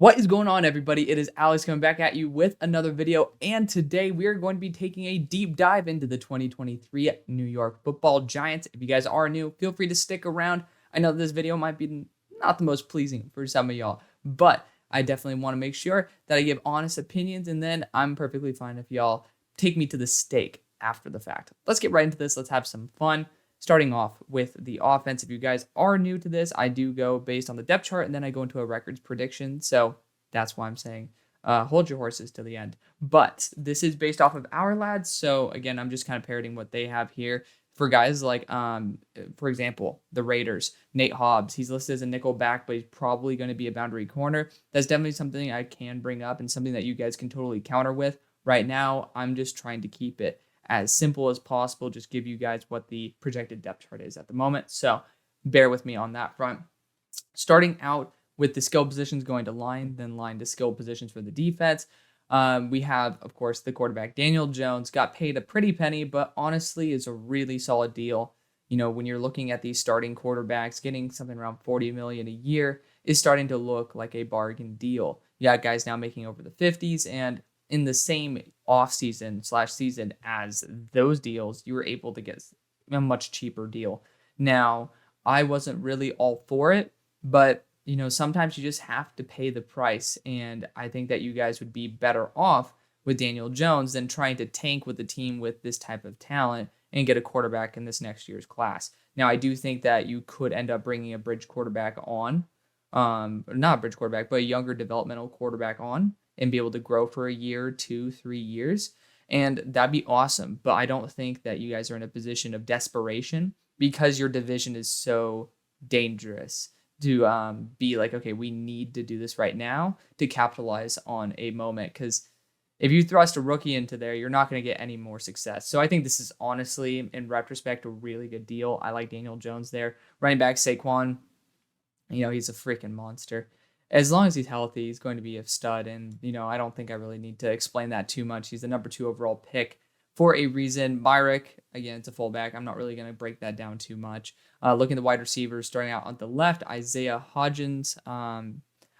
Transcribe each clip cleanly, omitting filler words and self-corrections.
What is going on, everybody? It is Alex coming back at you with another video, and today we are going to be taking a deep dive into the 2023 New York Football Giants. If you guys are new, feel free to stick around. I know this video might be not the most pleasing for some of y'all, but I definitely want to make sure that I give honest opinions, and then I'm perfectly fine if y'all take me to the stake after the fact. Let's get right into this. Let's have some fun. Starting off with the offense, if you guys are new to this, I do go based on the depth chart, and then I go into a records prediction. So that's why I'm saying hold your horses to the end. But this is based off of our lads. So again, I'm just kind of parroting what they have here. For guys like, for example, the Raiders, Nate Hobbs, he's listed as a nickel back, but he's probably going to be a boundary corner. That's definitely something I can bring up and something that you guys can totally counter with. Right now, I'm just trying to keep it as simple as possible, just give you guys what the projected depth chart is at the moment. So bear with me on that front. Starting out with the skill positions going to line, then line to skill positions for the defense. We have, of course, the quarterback, Daniel Jones, got paid a pretty penny, but honestly is a really solid deal. You know, when you're looking at these starting quarterbacks, getting something around $40 million a year is starting to look like a bargain deal. You got guys now making over the 50s, and in the same off-season/season as those deals, you were able to get a much cheaper deal. Now, I wasn't really all for it, but you know, sometimes you just have to pay the price, and I think that you guys would be better off with Daniel Jones than trying to tank with a team with this type of talent and get a quarterback in this next year's class. Now, I do think that you could end up bringing a bridge quarterback on, not a bridge quarterback, but a younger developmental quarterback on, and be able to grow for a year, 2, 3 years. And that'd be awesome. But I don't think that you guys are in a position of desperation because your division is so dangerous to be like, okay, we need to do this right now to capitalize on a moment. Because if you thrust a rookie into there, you're not going to get any more success. So I think this is honestly, in retrospect, a really good deal. I like Daniel Jones there. Running back Saquon, you know, he's a freaking monster. As long as he's healthy, he's going to be a stud. And, you know, I don't think I really need to explain that too much. He's the number 2 overall pick for a reason. Myrick, again, it's a fullback. I'm not really going to break that down too much. Looking at the wide receivers, starting out on the left, Isaiah Hodgins. I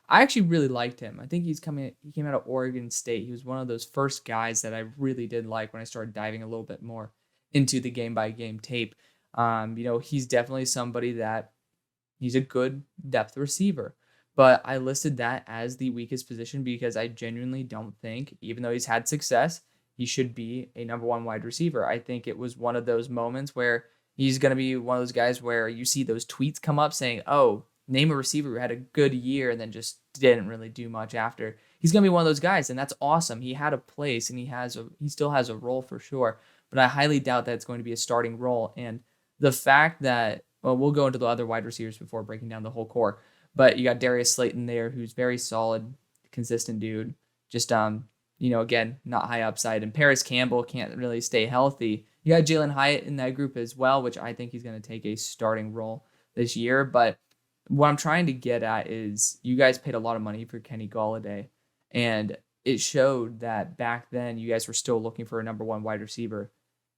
actually really liked him. I think he came out of Oregon State. He was one of those first guys that I really did like when I started diving a little bit more into the game-by-game tape. You know, he's definitely somebody that he's a good depth receiver. But I listed that as the weakest position because I genuinely don't think, even though he's had success, he should be a number 1 wide receiver. I think it was one of those moments where he's going to be one of those guys where you see those tweets come up saying, oh, name a receiver who had a good year and then just didn't really do much after. He's going to be one of those guys, and that's awesome. He had a place, and he still has a role for sure. But I highly doubt that it's going to be a starting role. And the fact that, well, we'll go into the other wide receivers before breaking down the whole core. But you got Darius Slayton there, who's very solid, consistent dude. Just, you know, again, not high upside. And Paris Campbell can't really stay healthy. You got Jalen Hyatt in that group as well, which I think he's going to take a starting role this year. But what I'm trying to get at is you guys paid a lot of money for Kenny Golladay. And it showed that back then you guys were still looking for a number 1 wide receiver.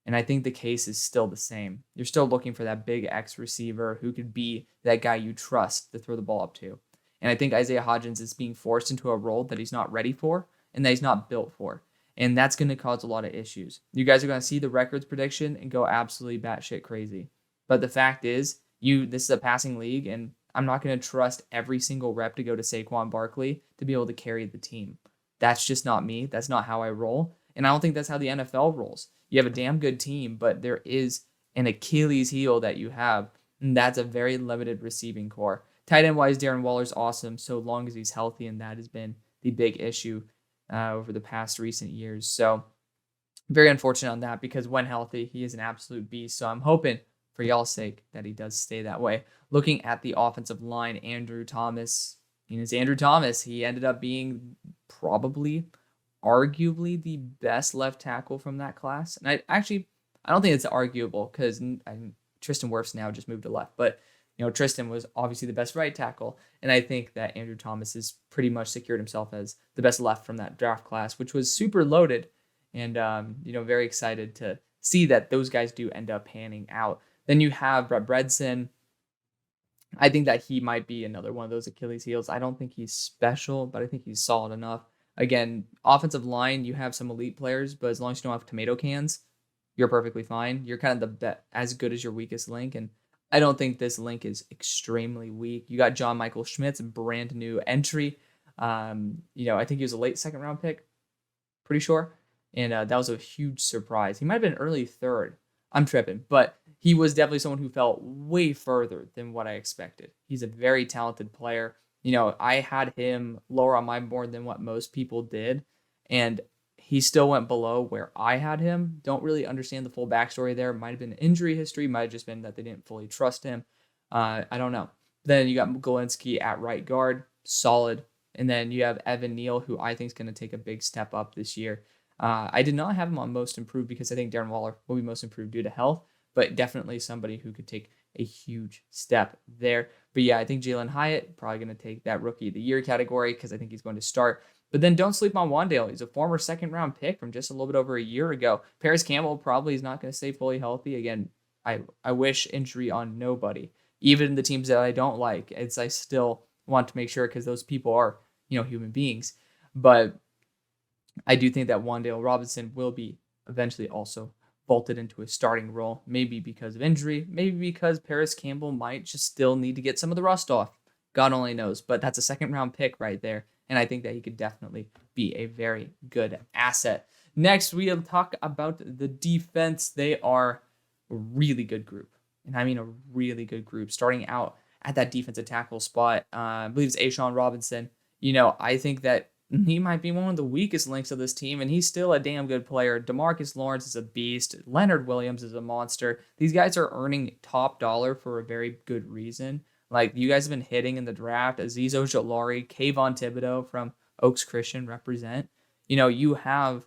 And I think the case is still the same. You're still looking for that big X receiver who could be that guy you trust to throw the ball up to. And I think Isaiah Hodgins is being forced into a role that he's not ready for and that he's not built for. And that's going to cause a lot of issues. You guys are going to see the records prediction and go absolutely batshit crazy. But the fact is, this is a passing league, and I'm not going to trust every single rep to go to Saquon Barkley to be able to carry the team. That's just not me. That's not how I roll. And I don't think that's how the NFL rolls. You have a damn good team, but there is an Achilles heel that you have, and that's a very limited receiving core. Tight end wise, Darren Waller's awesome so long as he's healthy, and that has been the big issue over the past recent years. So very unfortunate on that because when healthy, he is an absolute beast. So I'm hoping for y'all's sake that he does stay that way. Looking at the offensive line, Andrew Thomas. He ended up being probably arguably the best left tackle from that class. And I don't think it's arguable because Tristan Wirfs now just moved to left. But, you know, Tristan was obviously the best right tackle. And I think that Andrew Thomas has pretty much secured himself as the best left from that draft class, which was super loaded. And, you know, very excited to see that those guys do end up panning out. Then you have Brett Bredson, I think that he might be another one of those Achilles heels. I don't think he's special, but I think he's solid enough. Again, offensive line, you have some elite players, but as long as you don't have tomato cans, you're perfectly fine. You're kind of as good as your weakest link, and I don't think this link is extremely weak. You got John Michael Schmidt's brand new entry. I think he was a late second round pick, pretty sure, and that was a huge surprise. He might have been early third. I'm tripping, but he was definitely someone who fell way further than what I expected. He's a very talented player. I had him lower on my board than what most people did, and he still went below where I had him. Don't really understand the full backstory there. Might have been injury history, might have just been that they didn't fully trust him. I don't know. Then you got Golinski at right guard, solid. And then you have Evan Neal, who I think is going to take a big step up this year. I did not have him on most improved because I think Darren Waller will be most improved due to health, but definitely somebody who could take a huge step there. But yeah, I think Jalen Hyatt probably going to take that rookie of the year category because I think he's going to start. But then don't sleep on Wandale. He's a former second round pick from just a little bit over a year ago. Paris Campbell probably is not going to stay fully healthy. Again, I wish injury on nobody, even the teams that I don't like. I still want to make sure because those people are, human beings. But I do think that Wandale Robinson will be eventually also vaulted into a starting role, maybe because of injury, maybe because Paris Campbell might just still need to get some of the rust off. God only knows, but that's a second round pick right there. And I think that he could definitely be a very good asset. Next, we'll talk about the defense. They are a really good group. And I mean a really good group. Starting out at that defensive tackle spot, I believe it's Ashawn Robinson. I think that he might be one of the weakest links of this team, and he's still a damn good player. DeMarcus Lawrence is a beast. Leonard Williams is a monster. These guys are earning top dollar for a very good reason. Like, you guys have been hitting in the draft. Azeez Ojulari, Kayvon Thibodeau from Oaks Christian represent. You have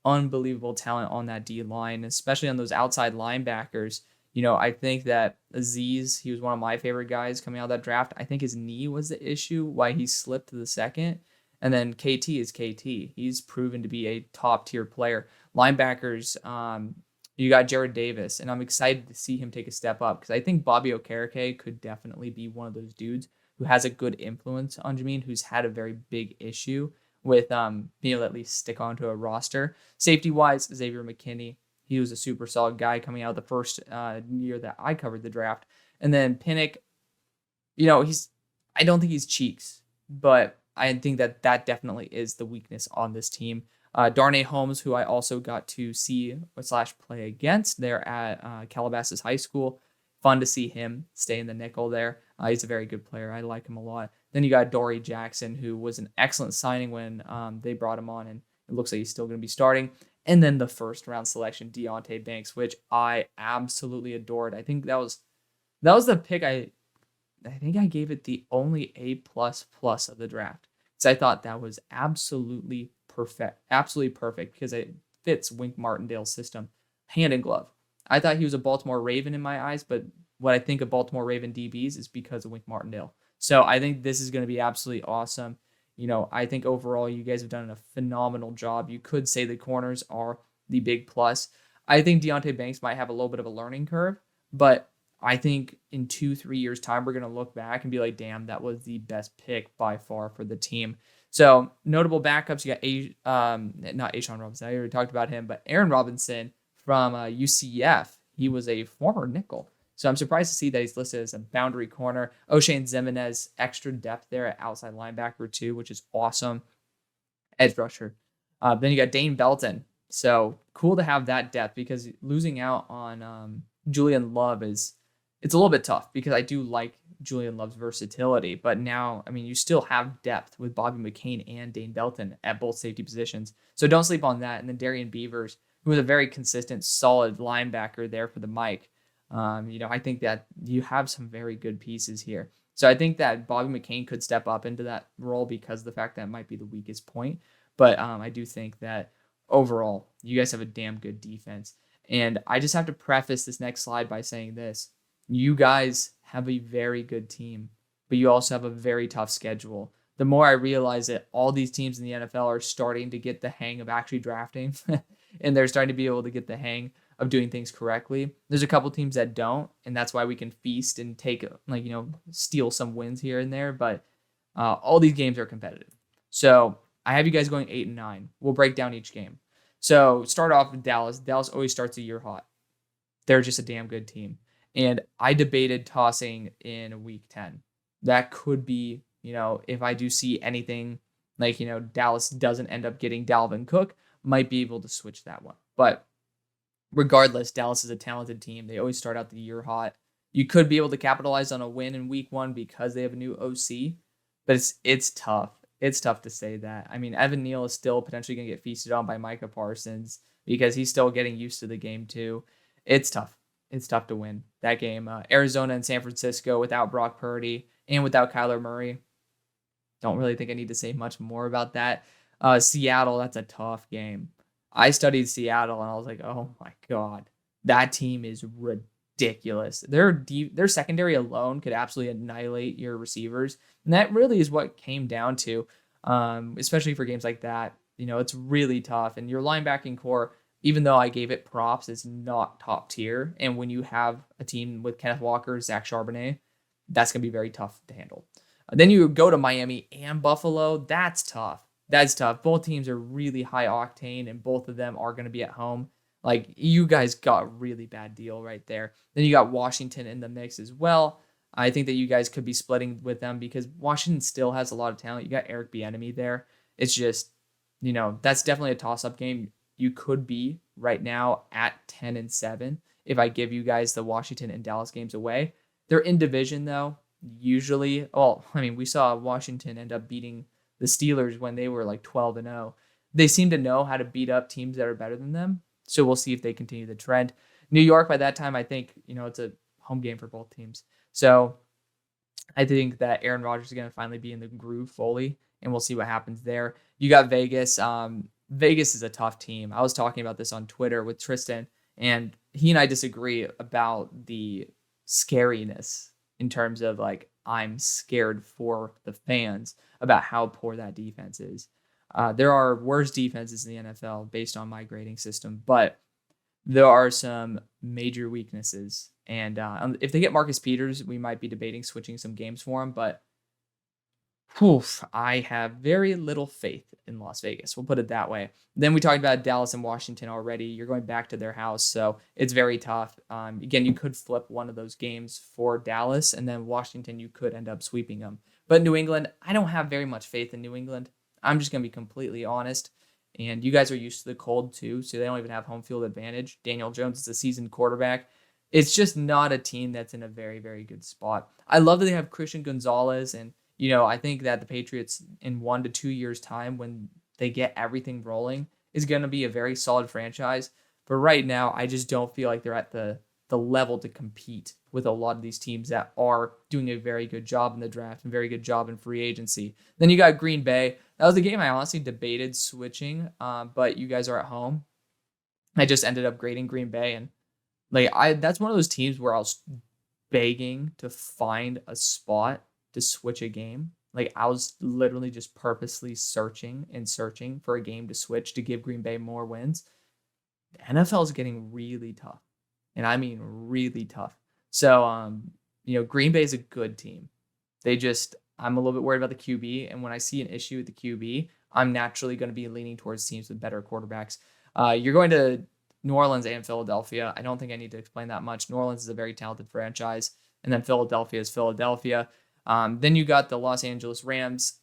unbelievable talent on that D line, especially on those outside linebackers. I think that Azeez, he was one of my favorite guys coming out of that draft. I think his knee was the issue, why he slipped to the second. And then KT is KT. He's proven to be a top tier player. Linebackers, you got Jared Davis, and I'm excited to see him take a step up because I think Bobby Okereke could definitely be one of those dudes who has a good influence on Jamin, who's had a very big issue with being able to at least stick onto a roster. Safety wise, Xavier McKinney, he was a super solid guy coming out of the first year that I covered the draft. And then Pinnock, I don't think he's cheeks, but I think that definitely is the weakness on this team. Darnay Holmes, who I also got to see / play against there at Calabasas High School. Fun to see him stay in the nickel there. He's a very good player. I like him a lot. Then you got Dory Jackson, who was an excellent signing when they brought him on, and it looks like he's still going to be starting. And then the first round selection, Deonte Banks, which I absolutely adored. I think that was the pick I think I gave it the only A++ of the draft. So I thought that was absolutely perfect because it fits Wink Martindale's system hand in glove. I thought he was a Baltimore Raven in my eyes, but what I think of Baltimore Raven DBs is because of Wink Martindale. So I think this is going to be absolutely awesome. I think overall you guys have done a phenomenal job. You could say the corners are the big plus. I think Deonte Banks might have a little bit of a learning curve, but I think in 2-3 years' time, we're going to look back and be like, damn, that was the best pick by far for the team. So notable backups, you got not Ashawn Robinson, I already talked about him, but Aaron Robinson from UCF. He was a former nickel. So I'm surprised to see that he's listed as a boundary corner. O'Shane Zimenez, extra depth there at outside linebacker too, which is awesome. Edge rusher. Then you got Dane Belton. So cool to have that depth because losing out on Julian Love it's a little bit tough because I do like Julian Love's versatility. But now, you still have depth with Bobby McCain and Dane Belton at both safety positions. So don't sleep on that. And then Darian Beavers, who was a very consistent, solid linebacker there for the Mike. I think that you have some very good pieces here. So I think that Bobby McCain could step up into that role because of the fact that it might be the weakest point. But I do think that overall, you guys have a damn good defense. And I just have to preface this next slide by saying this. You guys have a very good team, but you also have a very tough schedule. The more I realize that all these teams in the NFL are starting to get the hang of actually drafting, and they're starting to be able to get the hang of doing things correctly. There's a couple teams that don't, and that's why we can feast and take, steal some wins here and there. But all these games are competitive. So I have you guys going 8-9. We'll break down each game. So start off with Dallas. Dallas always starts the year hot. They're just a damn good team. And I debated tossing in week 10. That could be, if I do see anything like, Dallas doesn't end up getting Dalvin Cook, might be able to switch that one. But regardless, Dallas is a talented team. They always start out the year hot. You could be able to capitalize on a win in week 1 because they have a new OC, but it's tough. It's tough to say that. I mean, Evan Neal is still potentially going to get feasted on by Micah Parsons because he's still getting used to the game too. It's tough. It's tough to win that game. Arizona and San Francisco without Brock Purdy and without Kyler Murray. Don't really think I need to say much more about that. Seattle, that's a tough game. I studied Seattle and I was like, oh my God, that team is ridiculous. Their secondary alone could absolutely annihilate your receivers. And that really is what came down to, especially for games like that. It's really tough. And your linebacking core, even though I gave it props, is not top tier. And when you have a team with Kenneth Walker, Zach Charbonnet, that's going to be very tough to handle. Then you go to Miami and Buffalo. That's tough. That's tough. Both teams are really high octane, and both of them are going to be at home. Like, you guys got a really bad deal right there. Then you got Washington in the mix as well. I think that you guys could be splitting with them because Washington still has a lot of talent. You got Eric Bieniemy there. It's just, that's definitely a toss-up game. You could be right now at 10-7 if I give you guys the Washington and Dallas games away. They're in division, though. Usually, we saw Washington end up beating the Steelers when they were like 12-0. They seem to know how to beat up teams that are better than them. So we'll see if they continue the trend. New York, by that time, I think, it's a home game for both teams. So I think that Aaron Rodgers is going to finally be in the groove fully, and we'll see what happens there. You got Vegas. Vegas is a tough team. I was talking about this on Twitter with Tristan, and he and I disagree about the scariness in terms of, like, I'm scared for the fans about how poor that defense is. There are worse defenses in the NFL based on my grading system, but there are some major weaknesses. And if they get Marcus Peters, we might be debating switching some games for him, but I have very little faith in Las Vegas. We'll put it that way. Then we talked about Dallas and Washington already. You're going back to their house, so it's very tough. Again, you could flip one of those games for Dallas, and then Washington, you could end up sweeping them. But New England, I don't have very much faith in New England. I'm just going to be completely honest. And you guys are used to the cold too, so they don't even have home field advantage. Daniel Jones is a seasoned quarterback. It's just not a team that's in a very, very good spot. I love that they have Christian Gonzalez, and I think that the Patriots in 1 to 2 years' time, when they get everything rolling, is going to be a very solid franchise. But right now, I just don't feel like they're at the level to compete with a lot of these teams that are doing a very good job in the draft and very good job in free agency. Then you got Green Bay. That was the game I honestly debated switching, but you guys are at home. I just ended up grading Green Bay, and that's one of those teams where I was begging to find a spot to switch a game. Like, I was literally just purposely searching for a game to switch to give Green Bay more wins. The NFL is getting really tough, and I mean really tough. So, Green Bay is a good team. I'm a little bit worried about the QB, and when I see an issue with the QB, I'm naturally going to be leaning towards teams with better quarterbacks. You're going to New Orleans and Philadelphia. I don't think I need to explain that much. New Orleans is a very talented franchise, and then Philadelphia is Philadelphia. Then you got the Los Angeles Rams.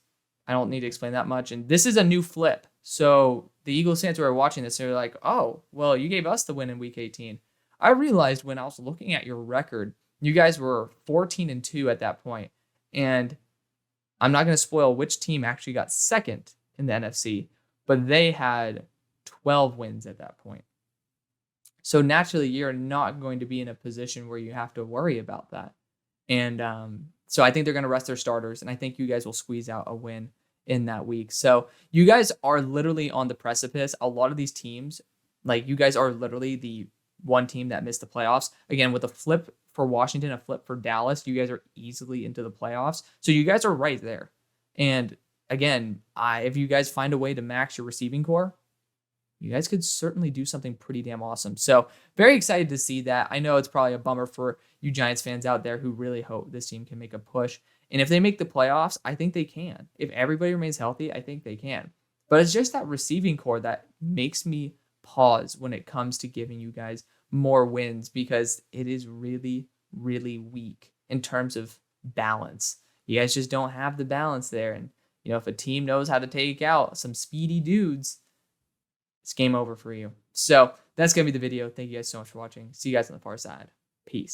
I don't need to explain that much. And this is a new flip. So the Eagles fans who are watching this, they're like, oh, well, you gave us the win in Week 18. I realized when I was looking at your record, you guys were 14-2 at that point. And I'm not going to spoil which team actually got second in the NFC, but they had 12 wins at that point. So naturally, you're not going to be in a position where you have to worry about that. And so I think they're going to rest their starters, and I think you guys will squeeze out a win in that week. So you guys are literally on the precipice. A lot of these teams, like, you guys are literally the one team that missed the playoffs. Again, with a flip for Washington, a flip for Dallas, you guys are easily into the playoffs. So you guys are right there. And again, if you guys find a way to max your receiving core, you guys could certainly do something pretty damn awesome. So very excited to see that. I know it's probably a bummer for you Giants fans out there who really hope this team can make a push. And if they make the playoffs, I think they can. If everybody remains healthy, I think they can. But it's just that receiving core that makes me pause when it comes to giving you guys more wins, because it is really, really weak in terms of balance. You guys just don't have the balance there. And, if a team knows how to take out some speedy dudes, it's game over for you. So that's going to be the video. Thank you guys so much for watching. See you guys on the far side. Peace.